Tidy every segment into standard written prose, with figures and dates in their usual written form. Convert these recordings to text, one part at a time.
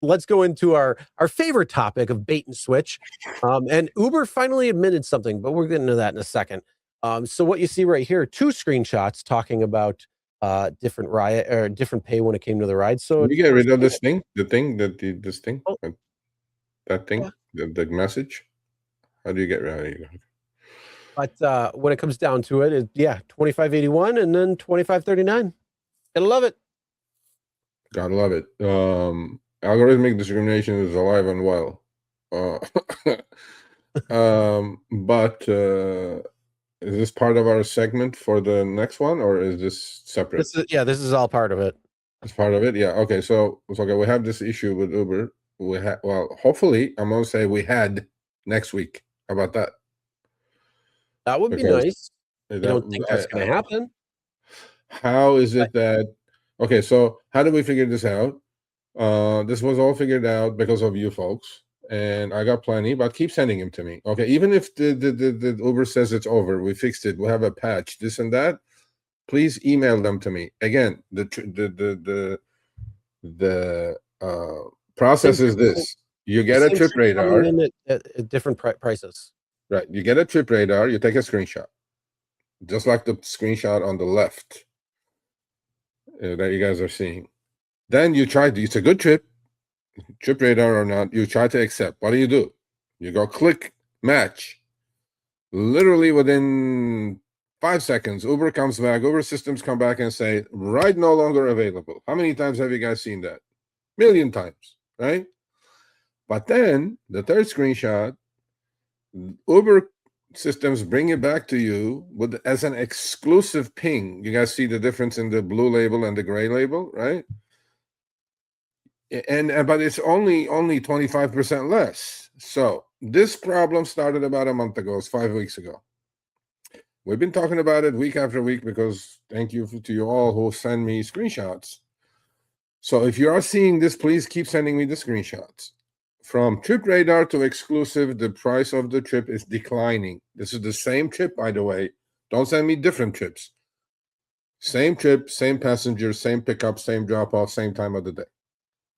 let's go into our favorite topic of bait and switch. And Uber finally admitted something, but we'll get into that in a second. So what you see right here, 2 screenshots talking about different riot or different pay when it came to the ride. So Can you get rid of this thing? This thing, Oh. that thing, Yeah. the message. How do you get rid of it? But when it comes down to it, yeah, 2581 and then 2539. Gotta love it. Gotta love it. Algorithmic discrimination is alive and well. But is this part of our segment for the next one, or is this separate? This is all part of it. It's part of it, yeah. Okay, so okay, we have this issue with Uber. Well, hopefully, I'm gonna say we had next week. How about that? That would be nice. I don't think that's going to happen. How is it that? Okay, so how did we figure this out? This was all figured out because of you folks, and I got plenty, but keep sending them to me. Okay, even if the Uber says it's over, we fixed it, we have a patch, this and that. Please email them to me. Again, the process is this: you get a trip radar at different prices. Right, you get a trip radar, you take a screenshot, just like the screenshot on the left that you guys are seeing. Then you try to, it's a good trip radar or not, you try to accept. What do? You go click match. Literally within 5 seconds, Uber comes back, Uber systems come back and say, ride no longer available. How many times have you guys seen that? Million times, right? But then the third screenshot, Uber systems bring it back to you as an exclusive ping. You guys see the difference in the blue label and the gray label, right? But it's only 25% less. So this problem started about a month ago. It's 5 weeks ago. We've been talking about it week after week because thank you to you all who send me screenshots. So if you are seeing this, please keep sending me the screenshots. From trip radar to exclusive, the price of the trip is declining. This is the same trip, by the way. Don't send me different trips. Same trip, same passenger, same pickup, same drop off, same time of the day.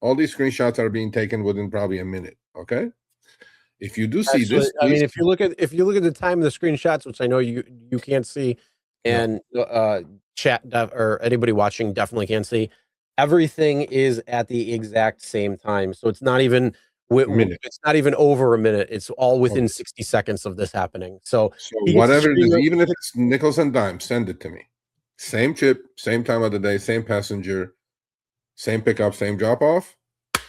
All these screenshots are being taken within probably a minute. Okay. If you do see this, I mean, if you look at the time of the screenshots, which I know you can't see, and chat or anybody watching definitely can't see, everything is at the exact same time. So it's not even it's not even over a minute. It's all within 60 seconds of this happening. So whatever it is, even if it's nickels and dimes, send it to me. Same trip, same time of the day, same passenger, same pickup, same drop off.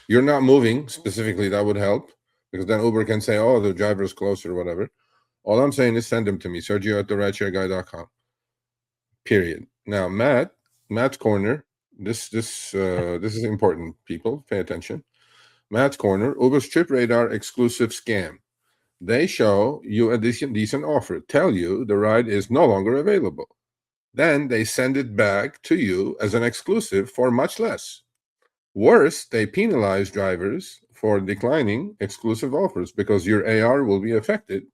You're not moving specifically. That would help because then Uber can say, oh, the driver is closer or whatever. All I'm saying is send them to me, Sergio at therideshareguy.com. Period. Now, Matt's corner. This is important, people. Pay attention. Matt's corner, Uber's trip radar exclusive scam. They show you a decent offer, tell you the ride is no longer available. Then they send it back to you as an exclusive for much less. Worse, they penalize drivers for declining exclusive offers because your AR will be affected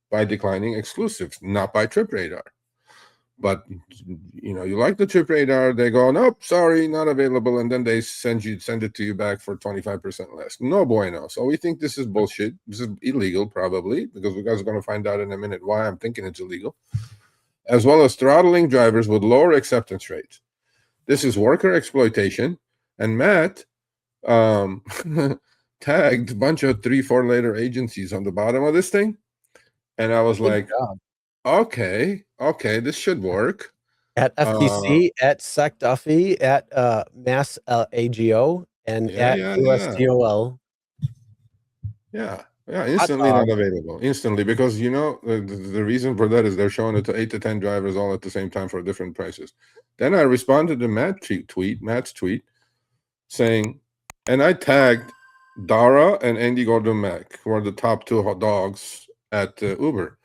by declining exclusives, not by trip radar. But you like the trip radar, they go, nope, sorry, not available, and then they send it to you back for 25% less. No bueno. So we think this is bullshit. This is illegal, probably, because you guys are going to find out in a minute why I'm thinking it's illegal. As well as throttling drivers with lower acceptance rates. This is worker exploitation. And Matt tagged a bunch of 3-4 letter agencies on the bottom of this thing. And I was like, okay, this should work. At FTC, at SecDuffy, at Mass AGO, and at USDOL. Yeah, instantly not available. Instantly, because the reason for that is they're showing it to 8 to 10 drivers all at the same time for different prices. Then I responded to Matt's tweet, saying, and I tagged Dara and Andy Gordon Mack, who are the top 2 hot dogs at Uber.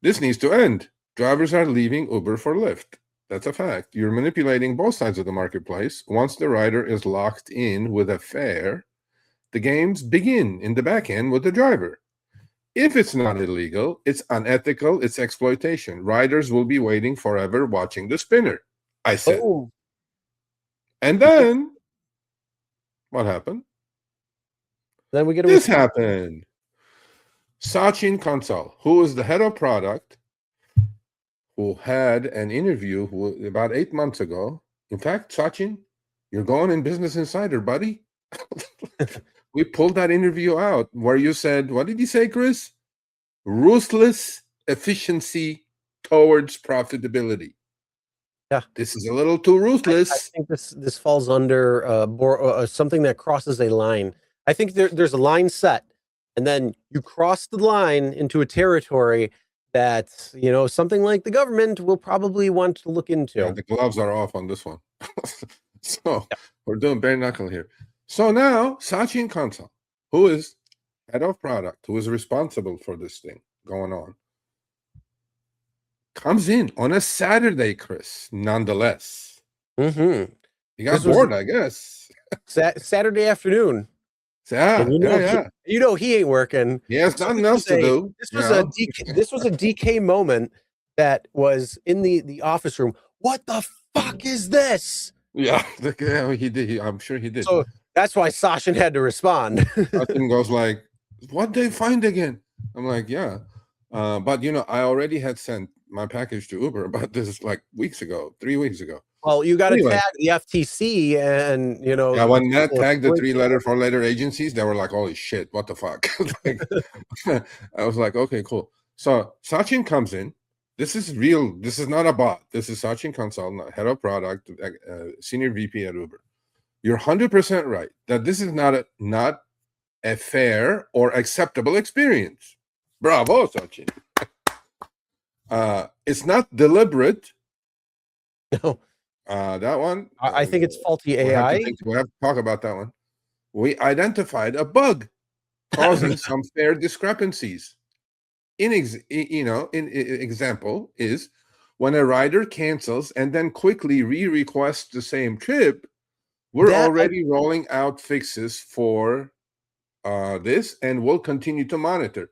This needs to end. Drivers are leaving Uber for Lyft. That's a fact. You're manipulating both sides of the marketplace. Once the rider is locked in with a fare, the games begin in the back end with the driver. If it's not illegal, it's unethical, it's exploitation. Riders will be waiting forever watching the spinner, I said. And then, what happened? Then we get this happened. Sachin Kansal, who is the head of product, who had an interview about 8 months ago. In fact, Sachin, you're going in Business Insider, buddy. We pulled that interview out where you said, what did you say, Chris? Ruthless efficiency towards profitability. Yeah, this is a little too ruthless. I think this falls under something that crosses a line. I think there's a line set, and then you cross the line into a territory that something like the government will probably want to look into. Yeah, the gloves are off on this one. So we're doing bare knuckle here. So now Sachin Kansal, who is head of product, who is responsible for this thing going on, comes in on a Saturday, Chris, nonetheless. Mm-hmm. He got bored, I guess. Saturday afternoon. Yeah, he ain't working. He has nothing else to do. This was a DK moment that was in the office room. What the fuck is this? Yeah, he did. I'm sure he did. So that's why Sachin had to respond. Sachin goes like, "What they find again?" I'm like, "Yeah." But I already had sent my package to Uber about this like 3 weeks ago. Well, you got to tag the FTC, and Yeah, when that tagged the 3-letter, 4-letter agencies, they were like, "Holy shit, what the fuck?" I was like, "Okay, cool." So Sachin comes in. This is real. This is not a bot. This is Sachin Kansal, head of product, senior VP at Uber. You're 100% right that this is not a fair or acceptable experience. Bravo, Sachin. It's not deliberate. No. That one. I think it's faulty AI. We have to talk about that one. We identified a bug causing some fair discrepancies. Example is when a rider cancels and then quickly re-requests the same trip, we're already rolling out fixes for this, and we'll continue to monitor.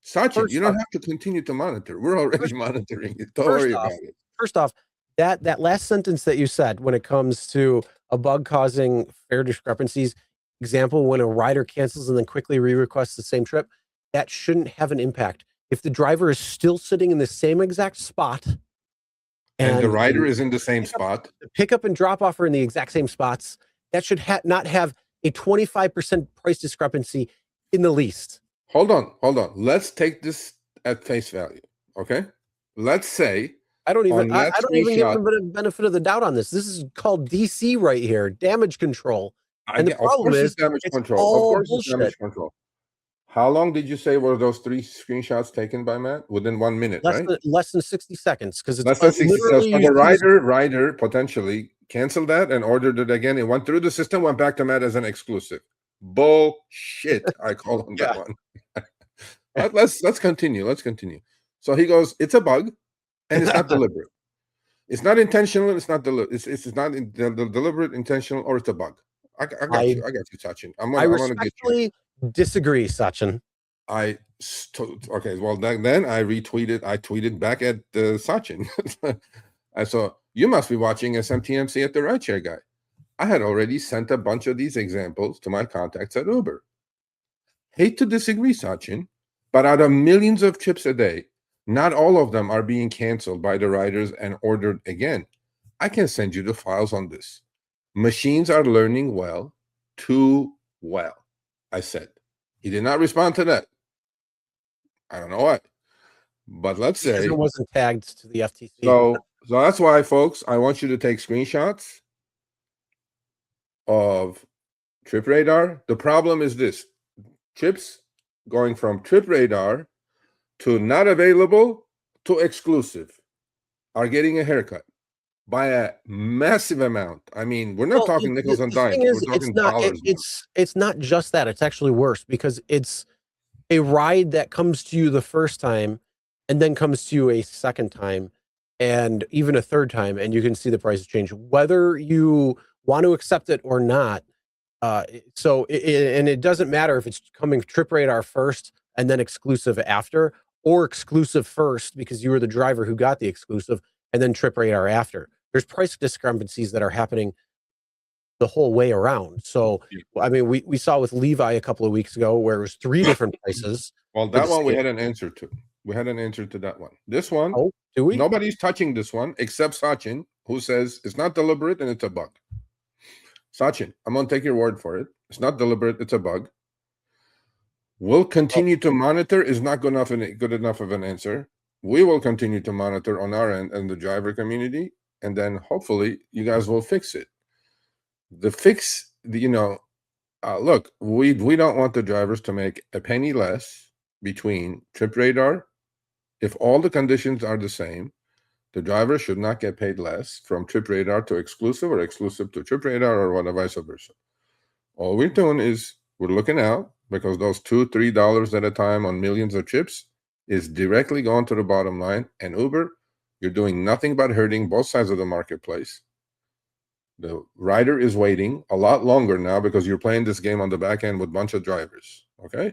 Sachin, you don't have to continue to monitor. We're already monitoring it. Don't worry about it. First off, that last sentence that you said when it comes to a bug causing fair discrepancies, example, when a rider cancels and then quickly re-requests the same trip, that shouldn't have an impact. If the driver is still sitting in the same exact spot and the rider is in the same spot, the pickup and drop off are in the exact same spots, that should not have a 25% price discrepancy in the least. Hold on. Let's take this at face value. Okay. Let's say I don't even give them the benefit of the doubt on this. This is called DC right here, damage control. And the problem is damage control. Of course, it's damage control. How long did you say were those 3 screenshots taken by Matt? Within 1 minute, right? Less than 60 seconds, because it's less than 60 seconds. So the rider potentially canceled that and ordered it again. It went through the system, went back to Matt as an exclusive. Bullshit, I call him that one. Let's continue. So he goes, it's a bug, and it's not deliberate. It's not intentional. It's not deliberate. It's not deliberate, intentional, or it's a bug. I got you, Sachin. I respectfully disagree, Sachin. Okay, well then I tweeted back at Sachin. I saw, you must be watching SMTMC at the Rideshare Guy. I had already sent a bunch of these examples to my contacts at Uber. Hate to disagree, Sachin, but out of millions of trips a day, not all of them are being canceled by the riders and ordered again. I can send you the files on this. Machines are learning too well, I said. He did not respond to that. I don't know why. But let's say it wasn't tagged to the FTC. So that's why, folks, I want you to take screenshots of Trip Radar. The problem is this. Trips going from Trip Radar to not available to exclusive are getting a haircut by a massive amount. I mean, we're not talking nickels and dimes. We're talking dollars. It's not just that. It's actually worse, because it's a ride that comes to you the first time and then comes to you a second time and even a third time, and you can see the prices change, whether you want to accept it or not. So it doesn't matter if it's coming Trip Radar first and then exclusive after, or exclusive first because you were the driver who got the exclusive, and then Trip Radar after. There's price discrepancies that are happening the whole way around. So, Yeah. I mean, we saw with Levi a couple of weeks ago where it was 3 different prices. Well, that one we had an answer to. We had an answer to that one. This one, Oh, do we? nobody's touching this one except Sachin, who says it's not deliberate and it's a bug. Sachin, I'm going to take your word for it. It's not deliberate. It's a bug. We'll continue to monitor is not good enough of an answer. We will continue to monitor on our end and the driver community, and then hopefully you guys will fix it. The fix, look, we don't want the drivers to make a penny less between trip radar. If all the conditions are the same, the driver should not get paid less from trip radar to exclusive or exclusive to trip radar or whatever, vice versa. All we're doing is we're looking out because those $2-3 at a time on millions of trips is directly going to the bottom line. And Uber, you're doing nothing but hurting both sides of the marketplace. The rider is waiting a lot longer now because you're playing this game on the back end with a bunch of drivers. Okay,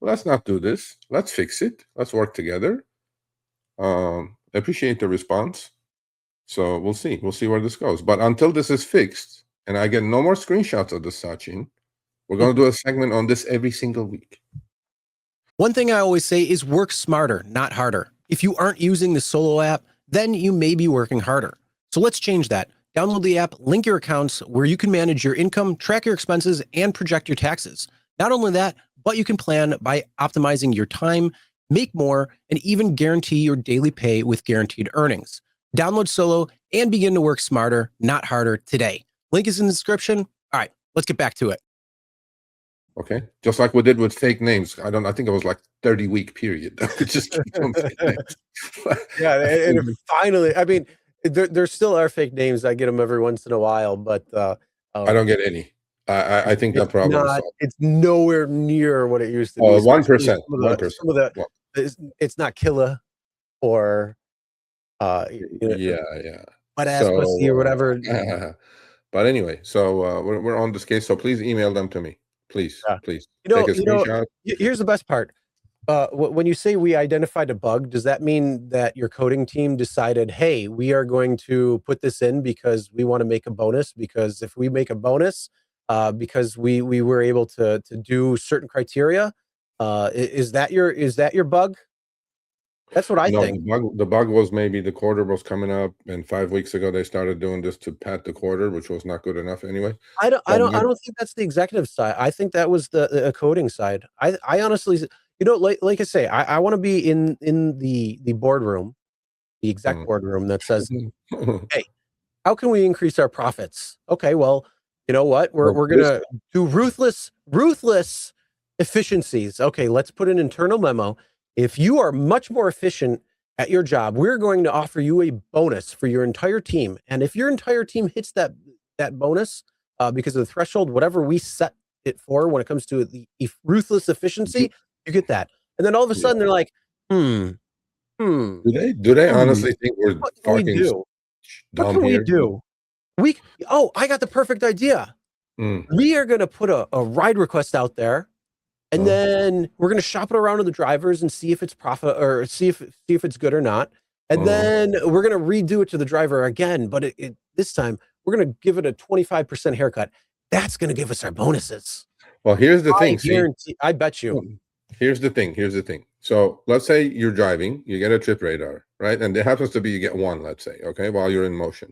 let's not do this. Let's fix it. Let's work together. Appreciate the response. So we'll see. We'll see where this goes. But until this is fixed and I get no more screenshots of this, Sachin, we're going to do a segment on this every single week. One thing I always say is work smarter, not harder. If you aren't using the Solo app, then you may be working harder. So let's change that. Download the app, link your accounts where you can manage your income, track your expenses, and project your taxes. Not only that, but you can plan by optimizing your time, make more, and even guarantee your daily pay with guaranteed earnings. Download Solo and begin to work smarter, not harder today. Link is in the description. All right, let's get back to it. Okay, just like we did with fake names. I think it was like 30-week period. Just yeah, and finally, I mean, there still are fake names. I get them every once in a while, but I don't get any. I think that problem is solved. It's nowhere near what it used to be. 1%. 1%. Some of the it's not killer or yeah. Wet ass pussy or whatever. But anyway, so we're on this case. So please email them to me. Please. Take a screenshot. Here's the best part. When you say we identified a bug, does that mean that your coding team decided, hey, we are going to put this in because we want to make a bonus? Because if we make a bonus, because we were able to do certain criteria, is that your bug? That's what I think. The bug was maybe the quarter was coming up, and 5 weeks ago they started doing this to pad the quarter, which was not good enough anyway. I don't think that's the executive side. I think that was the coding side. I honestly, like I say, I want to be in the boardroom, the exec boardroom that says, hey, how can we increase our profits? Okay, well, you know what? We're gonna do ruthless efficiencies. Okay, let's put an internal memo. If you are much more efficient at your job, we're going to offer you a bonus for your entire team. And if your entire team hits that bonus because of the threshold, whatever we set it for when it comes to the ruthless efficiency, you get that. And then all of a sudden they're like, Do they honestly think we're fucking dumb what can we do? I got the perfect idea. We are going to put a ride request out there. And then we're going to shop it around to the drivers and see if it's profit or see if it's good or not. And then we're going to redo it to the driver again. But this time we're going to give it a 25% haircut. That's going to give us our bonuses. Well, here's the thing. I bet you. Here's the thing. So let's say you're driving, you get a trip radar, right? And it happens to be you get one, let's say, okay, while you're in motion.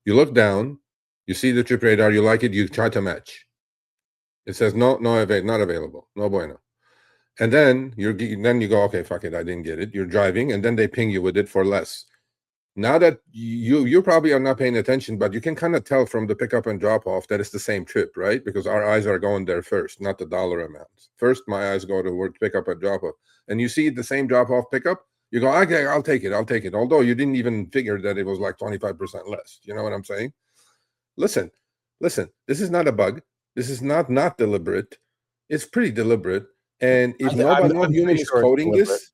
You look down, you see the trip radar, you like it, you try to match. It says not available, no bueno. And then you go, okay, fuck it, I didn't get it. You're driving, and then they ping you with it for less. Now that you probably are not paying attention, but you can kind of tell from the pickup and drop off that it's the same trip, right? Because our eyes are going there first, not the dollar amounts. First, my eyes go to word pickup and drop off, and you see the same drop off pickup. You go, okay, I'll take it. Although you didn't even figure that it was like 25% less. You know what I'm saying? Listen. This is not a bug. This is not deliberate. It's pretty deliberate. And if no human is coding this,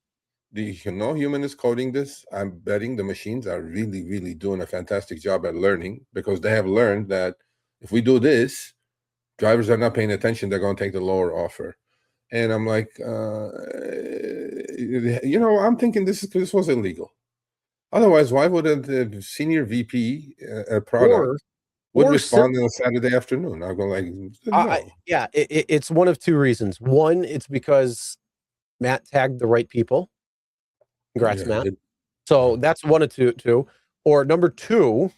human is coding this, I'm betting the machines are really, really doing a fantastic job at learning, because they have learned that if we do this, drivers are not paying attention. They're going to take the lower offer. And I'm like, I'm thinking this was illegal. Otherwise, why would a senior VP product would Or respond on a Saturday afternoon. I'll go like, no. yeah, it's one of two reasons. One, it's because Matt tagged the right people. Congrats, Yeah, Matt. So Mhm. that's one of two. Or number two,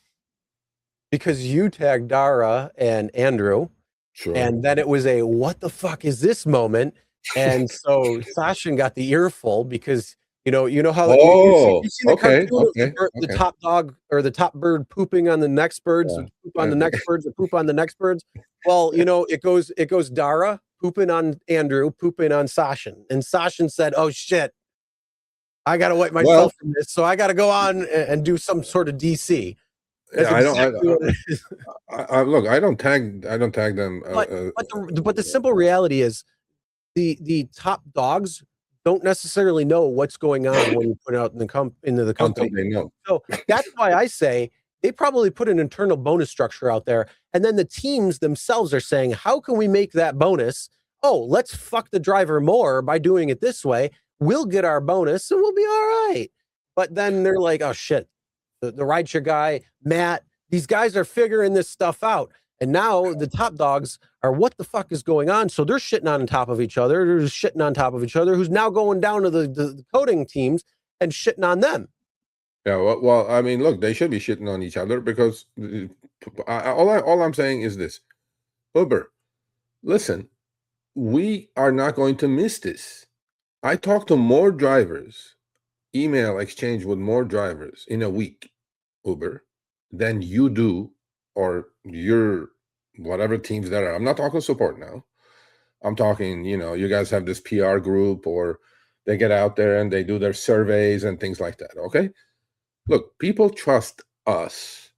because you tagged Dara and Andrew, Sure. and then it was a what the fuck is this moment, and so Sashin got the earful because you know how Oh, you see the okay, cartoon of okay, the okay. top dog or the top bird pooping on the next birds, Yeah. poop on the next birds, and poop on the next birds. Well, it goes Dara pooping on Andrew, pooping on Sashin, and Sashin said, "Oh shit, I got to wipe Well, myself from this, so I got to go on and do some sort of DC." That's yeah, exactly what it is. look, I don't tag them. But the simple reality is the top dogs don't necessarily know what's going on when you put it out in into the until company. they know. So that's why I say they probably put an internal bonus structure out there, and then the teams themselves are saying, "How can we make that bonus? Oh, let's fuck the driver more by doing it this way. We'll get our bonus, and we'll be all right." But then they're like, "Oh shit, the Rideshare Guy, Matt, these guys are figuring this stuff out." And now the top dogs are what the fuck is going on? So they're shitting on top of each other. They're shitting on top of each other, who's now going down to the coding teams and shitting on them. Yeah, well, I mean, look, they should be shitting on each other because all I'm saying is this: Uber, listen, we are not going to miss this. I talk to more drivers, email exchange with more drivers in a week, Uber, than you do, or your whatever teams that are. I'm not talking support now. I'm talking, you guys have this PR group, or they get out there and they do their surveys and things like that. Okay. Look, people trust us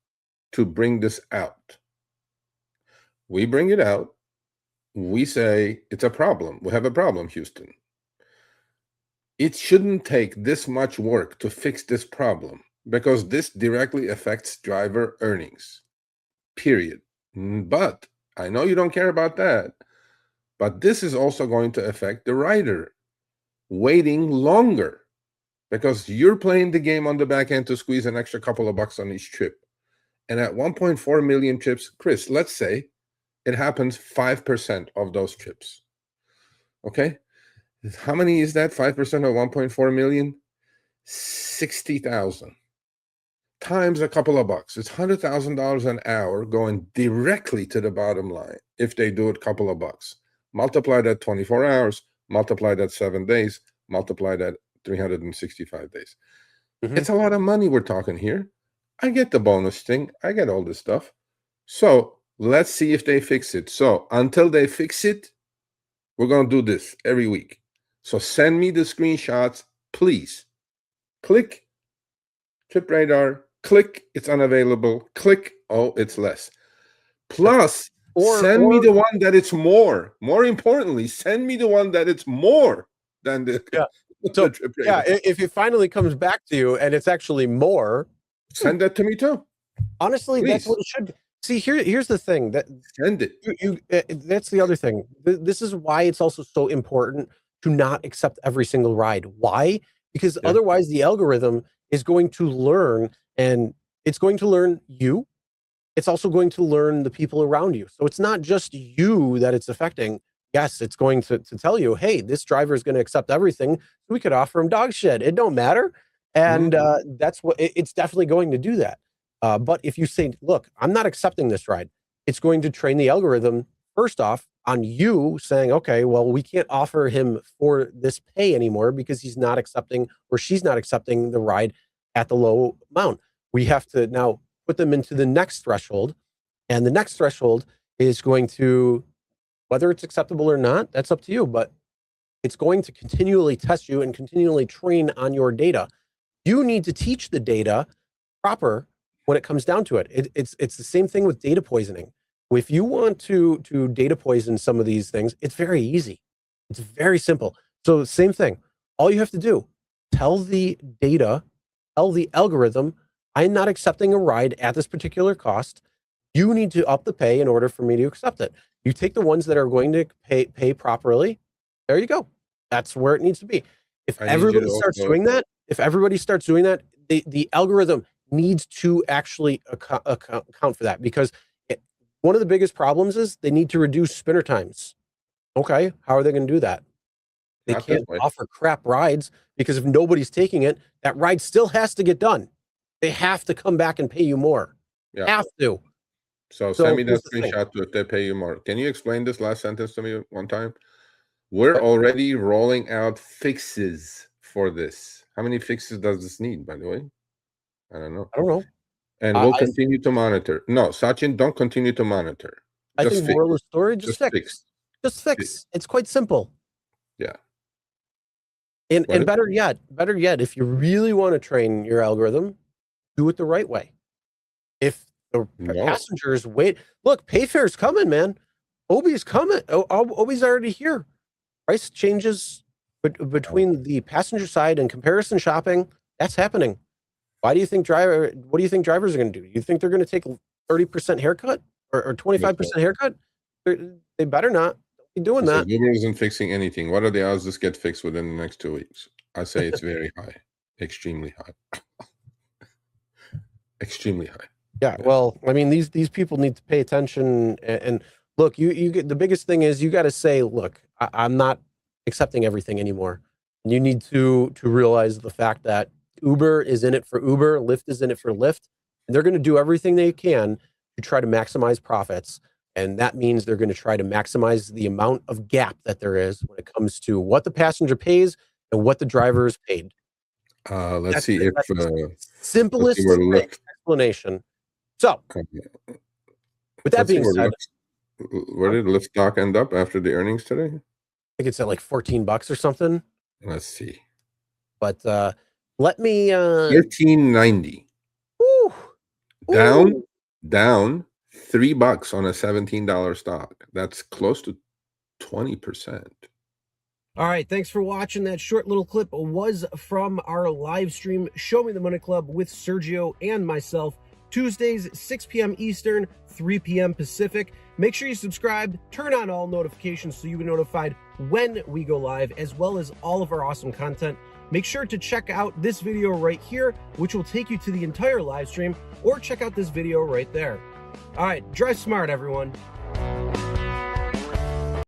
to bring this out. We bring it out. We say it's a problem. We have a problem, Houston. It shouldn't take this much work to fix this problem because this directly affects driver earnings, period. But I know you don't care about that, but this is also going to affect the rider waiting longer because you're playing the game on the back end to squeeze an extra couple of bucks on each trip. And at 1.4 million trips, Chris, let's say it happens 5% of those trips. Okay? How many is that? 5% of 1.4 million? 60,000 times a couple of bucks. It's $100,000 an hour going directly to the bottom line if they do it a couple of bucks. Multiply that 24 hours, multiply that 7 days, multiply that 365 days. Mhm. It's a lot of money we're talking here. I get the bonus thing. I get all this stuff. So let's see if they fix it. So until they fix it, we're going to do this every week. So send me the screenshots, please. Click Trip Radar. Click, it's unavailable. Click, oh, it's less. Plus, send me the one that it's more. More importantly, send me the one that it's more than the, Yeah. So, if it finally comes back to you and it's actually more, send that to me too. Honestly, Please. That's what it should be. See, here's the thing that send it. That's the other thing. This is why it's also so important to not accept every single ride. Why? Because otherwise the algorithm is going to learn, and it's going to learn you. It's also going to learn the people around you. So it's not just you that it's affecting. Yes, it's going to tell you, hey, this driver is going to accept everything. We could offer him dog shit. It don't matter. And that's what it's definitely going to do that. But if you say, look, I'm not accepting this ride, it's going to train the algorithm first off on you saying, okay, well, we can't offer him for this pay anymore because he's not accepting or she's not accepting the ride at the low amount. We have to now put them into the next threshold. And the next threshold is going to, whether it's acceptable or not, that's up to you, but it's going to continually test you and continually train on your data. You need to teach the data proper when it comes down to it. It's the same thing with data poisoning. If you want to data poison some of these things, it's very easy. It's very simple. So same thing. All you have to do, tell the data, tell the algorithm, I'm not accepting a ride at this particular cost. You need to up the pay in order for me to accept it. You take the ones that are going to pay properly. There you go. That's where it needs to be. If everybody starts doing that, the algorithm needs to actually account for that, because One of the biggest problems is they need to reduce spinner times. Okay, how are they going to do that? They Not this can't way. offer crap rides because if nobody's taking it, that ride still has to get done. They have to come back and pay you more. Yeah. Have to. So So send me that here's the thing. screenshot to if they pay you more. Can you explain this last sentence to me one time? We're already rolling out fixes for this. How many fixes does this need, by the way? I don't know. I don't know. And we'll continue to monitor. No, Sachin, don't continue to monitor. I Just think fix. moral of the story, just fix. Fix. Just fix. It's quite simple. Yeah. And better yet, if you really want to train your algorithm, do it the right way. If the passengers wait, look, payfare's coming, man. Obi's coming. Obi's already here. Price changes between the passenger side and comparison shopping. That's happening. What do you think drivers are going to do? You think they're going to take 30% haircut or 25% haircut? They better not be doing that. Uber isn't fixing anything. What are the odds this gets fixed within the next 2 weeks? I say it's very high, extremely high, extremely high. Yeah, well, I mean, these people need to pay attention. And look, you get the biggest thing is you got to say, look, I'm not accepting everything anymore. And you need to realize the fact that Uber is in it for Uber, Lyft is in it for Lyft, and they're going to do everything they can to try to maximize profits. And that means they're going to try to maximize the amount of gap that there is when it comes to what the passenger pays and what the driver is paid. Let's see if simplest explanation. So, with that being said, where did Lyft stock end up after the earnings today? I think it's at like $14 or something. Let's see. But let me $13.90. Down $3 on a $17 stock. That's close to 20%. All right, thanks for watching. That short little clip was from our live stream, Show Me the Money Club with Sergio and myself, Tuesdays, 6 p.m. Eastern, 3 p.m. Pacific. Make sure you subscribe, turn on all notifications so you'll be notified when we go live, as well as all of our awesome content. Make sure to check out this video right here, which will take you to the entire live stream, or check out this video right there. All right, drive smart, everyone.